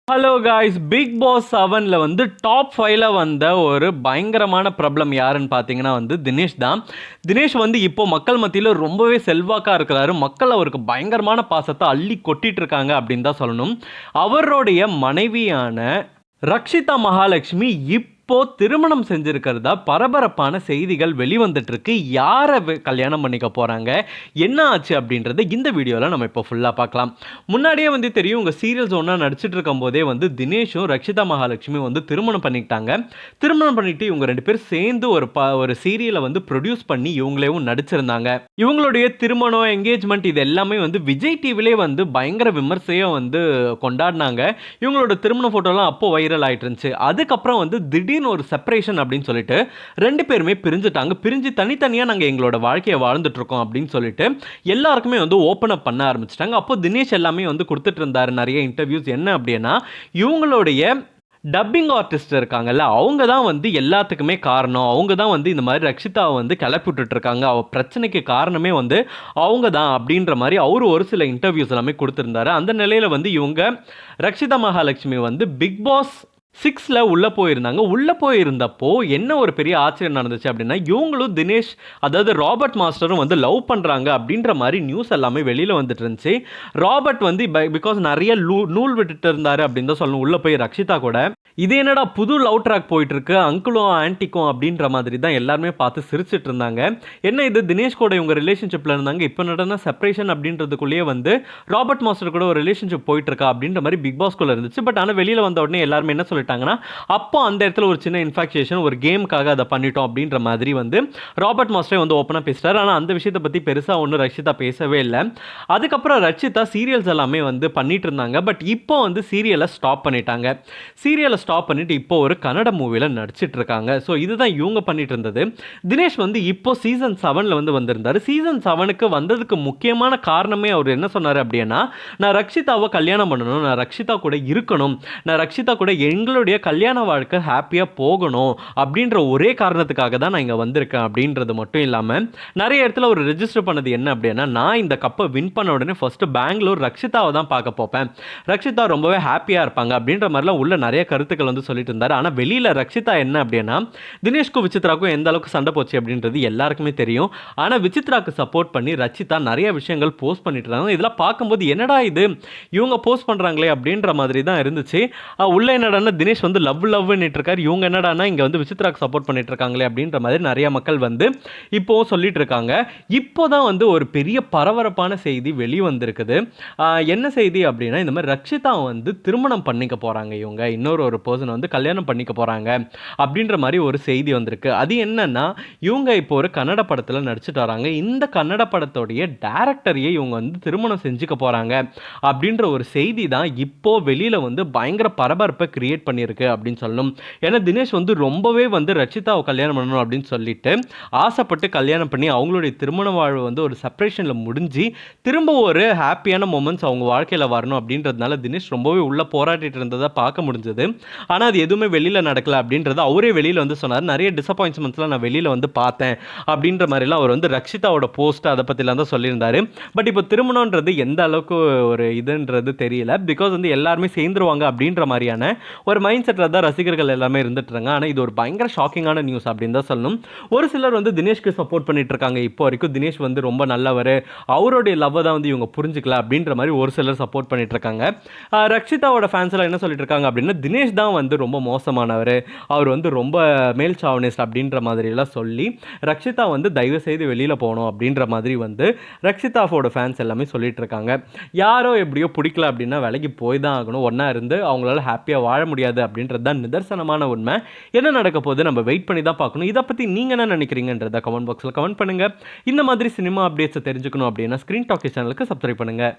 Hello guys, big pass 7ல வந்து top 5ல வந்த ஒரு பயங்கரமான பிரபலம் யாருன்னு பார்த்தீங்கன்னா வந்து தினேஷ் தான். தினேஷ் வந்து இப்போ மக்கள் மத்தியில் ரொம்பவே செல்வாக்காக இருக்கிறாரு. மக்கள் அவருக்கு பயங்கரமான பாசத்தை அள்ளி கொட்டிட்டு இருக்காங்க அப்படின்னு தான் சொல்லணும். அவருடைய மனைவியான ரக்ஷிதா மகாலட்சுமி இப்போ திருமணம் செஞ்சிருக்கிறதா பரபரப்பான செய்திகள் வெளிவந்துட்டு இருக்கு. யாரை கல்யாணம் பண்ணிக்க போறாங்க, என்ன ஆச்சு அப்படின்றத இந்த வீடியோவில் நம்ம இப்போ ஃபுல்லாக பார்க்கலாம். முன்னாடியே வந்து தெரியும், உங்கள் சீரியல்ஸ் ஒன்றா நடிச்சிட்டு இருக்கும் போதே வந்து தினேஷும் ரக்ஷிதா மகாலட்சுமி வந்து திருமணம் பண்ணிக்கிட்டாங்க. திருமணம் பண்ணிட்டு இவங்க ரெண்டு பேரும் சேர்ந்து ஒரு சீரியலை வந்து ப்ரொடியூஸ் பண்ணி இவங்களேவும் நடிச்சிருந்தாங்க. இவங்களுடைய திருமணம், என்கேஜ்மெண்ட் இது எல்லாமே வந்து விஜய் டிவிலே வந்து பயங்கர விமர்சையாக வந்து கொண்டாடினாங்க. இவங்களோட திருமண ஃபோட்டோலாம் அப்போ வைரல் ஆகிட்டு இருந்துச்சு. அதுக்கப்புறம் வந்து திடீர்னு ஒரு செப்பரேஷன் அப்படின்னு சொல்லிட்டு ரெண்டு பேருமே பிரிஞ்சுட்டாங்க. பிரிஞ்சு தனித்தனியாக நாங்கள் எங்களோட வாழ்க்கையை வாழ்ந்துட்டு இருக்கோம் அப்படின்னு சொல்லிட்டு எல்லாருக்குமே வந்து ஓப்பன் அப் பண்ண ஆரம்பிச்சிட்டாங்க. அப்போ தினேஷ் எல்லாமே வந்து கொடுத்துட்டு இருந்தாரு நிறைய இன்டர்வியூஸ். என்ன அப்படின்னா, இவங்களுடைய டப்பிங் ஆர்டிஸ்ட் இருக்காங்கல்ல, அவங்க தான் வந்து எல்லாத்துக்குமே காரணம். அவங்க தான் வந்து இந்த மாதிரி ரக்ஷிதாவை வந்து கிளப்பி விட்டுட்டு இருக்காங்க. அவள் பிரச்சனைக்கு காரணமே வந்து அவங்க தான் அப்படின்ற மாதிரி அவர் ஒரு சில இன்டர்வியூஸ் எல்லாமே கொடுத்துருந்தாரு. அந்த நிலையில் வந்து இவங்க ரக்ஷிதா மகாலட்சுமி வந்து பிக் பாஸ் 6ல உள்ளே போயிருந்தாங்க. உள்ளே போயிருந்தப்போ என்ன ஒரு பெரிய ஆச்சரியம் நடந்துச்சு அப்படின்னா, இவங்களும் தினேஷ், அதாவது ராபர்ட் மாஸ்டரும் வந்து லவ் பண்ணுறாங்க அப்படின்ற மாதிரி நியூஸ் எல்லாமே வெளியில் வந்துட்டு இருந்துச்சு. ராபர்ட் வந்து பிகாஸ் நிறைய நூல் விட்டுட்டு இருந்தாரு அப்படின்னு தான் சொல்லணும் உள்ளே போய் ரக்ஷிதா கூட. இது என்னடா புது லவ் ட்ராக் போயிட்டு இருக்கு அங்கிளும் ஆன்டிக்கும் அப்படின்ற மாதிரி தான் எல்லாருமே பார்த்து சிரிச்சிட்டு இருந்தாங்க. என்ன இது, தினேஷ் கூட இவங்க ரிலேஷன்ஷிப்பில் இருந்தாங்க, இப்போ நடன செப்பரேஷன் அப்படின்றதுக்குள்ளேயே வந்து ராபர்ட் மாஸ்டர் கூட ஒரு ரிலேஷன்ஷிப் போயிட்டு இருக்கா அப்படின்ற மாதிரி பிக் பாஸ்குள்ளே இருந்துச்சு. பட் ஆனால் வெளியில் வந்த உடனே எல்லாருமே என்ன சொல்லிட்டாங்கன்னா, அப்போ அந்த இடத்துல ஒரு சின்ன இன்ஃபாக்சுவேஷன், ஒரு கேமுக்காக அதை பண்ணிட்டோம் அப்படின்ற மாதிரி வந்து ராபர்ட் மாஸ்டரே வந்து ஓப்பனாக பேசிட்டார். ஆனால் அந்த விஷயத்தை பற்றி பெருசாக ஒன்றும் ரக்ஷிதா பேசவே இல்லை. அதுக்கப்புறம் ரக்ஷிதா சீரியல்ஸ் எல்லாமே வந்து பண்ணிட்டு இருந்தாங்க. பட் இப்போ வந்து சீரியலை ஸ்டாப் பண்ணிட்டாங்க. சீரியலை ஸ்டாப் பண்ணிட்டு இப்போ ஒரு கன்னட மூவியில் நடிச்சிட்டு இருக்காங்க. ஸோ இதுதான் இவங்க பண்ணிட்டு இருந்தது. தினேஷ் வந்து இப்போ சீசன் 7ல் வந்து வந்திருந்தார். சீசன் 7க்கு வந்ததுக்கு முக்கியமான காரணமே அவர் என்ன சொன்னார் அப்படின்னா, நான் ரக்ஷிதாவை கல்யாணம் பண்ணணும், நான் ரக்ஷிதா கூட இருக்கணும், நான் ரக்ஷிதா கூட எங்களுடைய கல்யாண வாழ்க்கை ஹாப்பியாக போகணும் அப்படின்ற ஒரே காரணத்துக்காக தான் நான் இங்கே வந்திருக்கேன் அப்படின்றது மட்டும் இல்லாமல் நிறைய இடத்துல ஒரு ரெஜிஸ்டர் பண்ணது என்ன அப்படின்னா, நான் இந்த கப்பை வின் பண்ண உடனே ஃபர்ஸ்ட் பெங்களூர் ரக்ஷிதாவை தான் பார்க்க போப்பேன், ரக்ஷிதா ரொம்பவே ஹாப்பியாக இருப்பாங்க அப்படின்ற மாதிரிலாம் உள்ள நிறைய கருத்துக்கள் வந்து சொல்லிட்டு இருந்தார். ஆனால் வெளியில் ரக்ஷிதா என்ன அப்படின்னா, தினேஷ்க்கும் விசித்ராக்கும் எந்த அளவுக்கு சண்டை போச்சு அப்படின்றது எல்லாருக்குமே தெரியும். ஆனால் விசித்ராக்கு சப்போர்ட் பண்ணி ரக்ஷிதா நிறைய விஷயங்கள் போஸ்ட் பண்ணிட்டு இருந்தாங்க. இதெல்லாம் பார்க்கும்போது என்னடா இது இவங்க போஸ்ட் பண்ணுறாங்களே அப்படின்ற மாதிரி தான் இருந்துச்சு. உள்ள என்னடானா தினேஷ் வந்து லவ்னு இருக்காரு, இவங்க என்னடானா இங்கே வந்து விசித்ராக்கு சப்போர்ட் பண்ணிட்டு இருக்காங்களே அப்படின்ற மாதிரி நிறைய மக்கள் வந்து இப்போ சொல்லிட்டு இருக்காங்க. இப்போ தான் வந்து ஒரு பெரிய பரபரப்பான செய்தி வெளிவந்திருக்குது. என்ன செய்தி அப்படின்னா, இந்த மாதிரி ரக்ஷிதா வந்து திருமணம் பண்ணிக்க போகிறாங்க, இவங்க இன்னொரு பர்சன் வந்து கல்யாணம் பண்ணிக்க போகிறாங்க அப்படின்ற மாதிரி ஒரு செய்தி வந்திருக்கு. அது என்னன்னா, இவங்க இப்போ ஒரு கன்னட படத்தில் நடிச்சிட்டு வராங்க. இந்த கன்னட படத்தோடைய டைரக்டரையே இவங்க வந்து திருமணம் செஞ்சுக்க போகிறாங்க அப்படின்ற ஒரு செய்தி தான் இப்போ வெளியில் வந்து பயங்கர பரபரப்பை கிரியேட் பண்ணியிருக்கு அப்படின்னு சொல்லணும். ஏன்னா தினேஷ் வந்து ரொம்பவே வந்து ரக்ஷிதாவை கல்யாணம் பண்ணணும் அப்படின்னு சொல்லிட்டு ஆசைப்பட்டு கல்யாணம் பண்ணி அவங்களுடைய திருமண வாழ்வு வந்து ஒரு செப்பரேஷனில் முடிஞ்சு திரும்ப ஒரு ஹாப்பியான மொமெண்ட்ஸ் அவங்க வாழ்க்கையில் வரணும் அப்படின்றதுனால தினேஷ் ரொம்பவே உள்ள போராட்டிட்டு இருந்ததை பார்க்க முடிஞ்சது. ஆனால் அது எதுவுமே வெளியில் நடக்கலை அப்படின்றது அவரே வெளியில் வந்து சொன்னார். நிறைய டிசப்பாயின்ட்மெண்ட்ஸ்லாம் நான் வெளியில் வந்து பார்த்தேன் அப்படின்ற மாதிரிலாம் அவர் வந்து ரக்ஷிதாவோட போஸ்ட் அதை பற்றிலாம் தான் சொல்லியிருந்தார். பட் இப்போ திருமணன்றது எந்த அளவுக்கு ஒரு இதுன்றது தெரியல. பிகாஸ் வந்து எல்லாருமே சேர்ந்துருவாங்க அப்படின்ற மாதிரியான ஒரு மைண்ட் செட்டில் தான் ரசிகர்கள் எல்லாமே இருந்துட்டுருங்க. ஆனால் இது ஒரு பயங்கர ஷாக்கிங்கான நியூஸ் அப்படின்னு தான் சொல்லணும். ஒரு சிலர் வந்து தினேஷ்க்கு சப்போர்ட் பண்ணிட்டு இருக்காங்க. இப்போ வரைக்கும் தினேஷ் வந்து ரொம்ப நல்லவர், அவருடைய லவ்வை தான் வந்து இவங்க புரிஞ்சுக்கல அப்படின்ற மாதிரி ஒரு சிலர் சப்போர்ட் பண்ணிட்டு இருக்காங்க. ரக்ஷிதாவோட ஃபேன்ஸ் எல்லாம் என்ன சொல்லிட்டு இருக்காங்க அப்படின்னா, தினேஷ் தான் வந்து ரொம்ப மோசமானவர், அவர் வந்து ரொம்ப மேல் சாவனிஸ்ட் அப்படின்ற மாதிரிலாம் சொல்லி ரக்ஷிதா வந்து தயவு செய்து வெளியில் போகணும் அப்படின்ற மாதிரி வந்து ரக்ஷிதாவோட ஃபேன்ஸ் எல்லாமே சொல்லிட்டு இருக்காங்க. யாரோ எப்படியோ பிடிக்கல அப்படின்னா விலைக்கு போய் தான் ஆகணும், ஒன்றா இருந்து அவங்களால ஹாப்பியாக வாழ முடியாது அப்படின்றது தான் நிதர்சனமான உண்மை. என்ன நடக்க போகுது நம்ம வெயிட் பண்ணி தான் பார்க்கணும். இதை பற்றி நீங்கள் என்ன நினைக்கிறீங்கன்றத கமெண்ட் பாக்ஸில் கமெண்ட் பண்ணுங்கள். இந்த மாதிரி சினிமா அப்டேட்ஸை தெரிஞ்சுக்கணும் அப்படின்னா ஸ்க்ரீன் டாக்கி சேனலுக்கு சப்ஸ்கிரைப் பண்ணுங்கள்.